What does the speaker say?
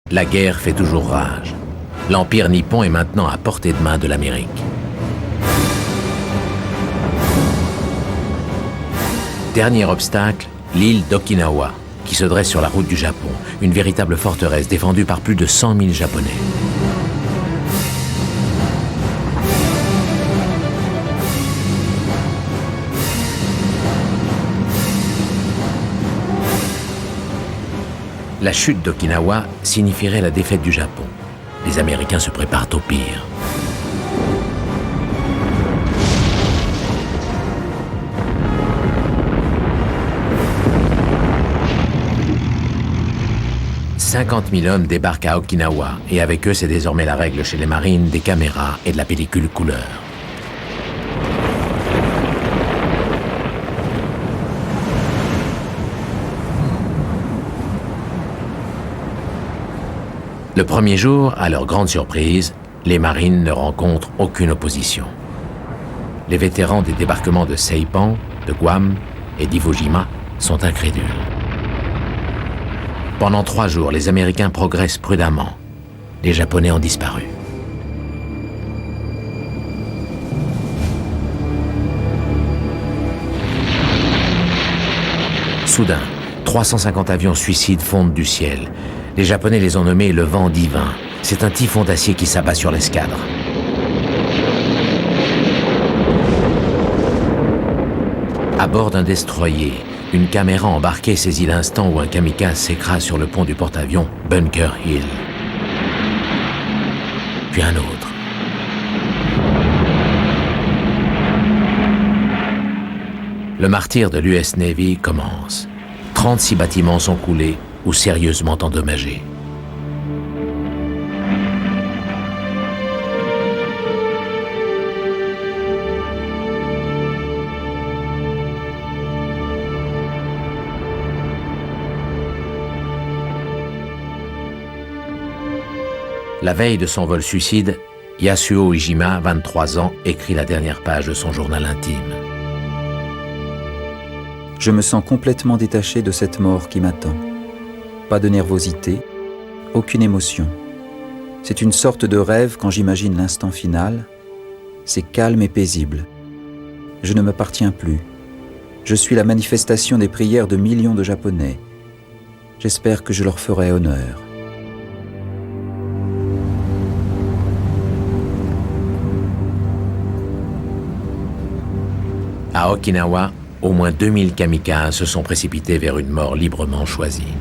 La guerre fait toujours rage. L'Empire nippon est maintenant à portée de main de l'Amérique. Dernier obstacle, l'île d'Okinawa, qui se dresse sur la route du Japon, une véritable forteresse défendue par plus de 100 000 Japonais. La chute d'Okinawa signifierait la défaite du Japon. Les Américains se préparent au pire. « 50 000 hommes débarquent à Okinawa et avec eux, c'est désormais la règle chez les marines, des caméras et de la pellicule couleur. Le premier jour, à leur grande surprise, les marines ne rencontrent aucune opposition. Les vétérans des débarquements de Saipan, de Guam et d'Iwo Jima sont incrédules. Pendant 3 jours, les Américains progressent prudemment. Les Japonais ont disparu. Soudain, 350 avions suicides fondent du ciel. Les Japonais les ont nommés le vent divin. C'est un typhon d'acier qui s'abat sur l'escadre. À bord d'un destroyer, une caméra embarquée saisit l'instant où un kamikaze s'écrase sur le pont du porte-avions Bunker Hill. Puis un autre. Le martyre de l'US Navy commence. 36 bâtiments sont coulés ou sérieusement endommagés. La veille de son vol suicide, Yasuo Ijima, 23 ans, écrit la dernière page de son journal intime. Je me sens complètement détaché de cette mort qui m'attend. Pas de nervosité, aucune émotion. C'est une sorte de rêve quand j'imagine l'instant final. C'est calme et paisible. Je ne m'appartiens plus. Je suis la manifestation des prières de millions de Japonais. J'espère que je leur ferai honneur. À Okinawa, au moins 2000 kamikazes se sont précipités vers une mort librement choisie.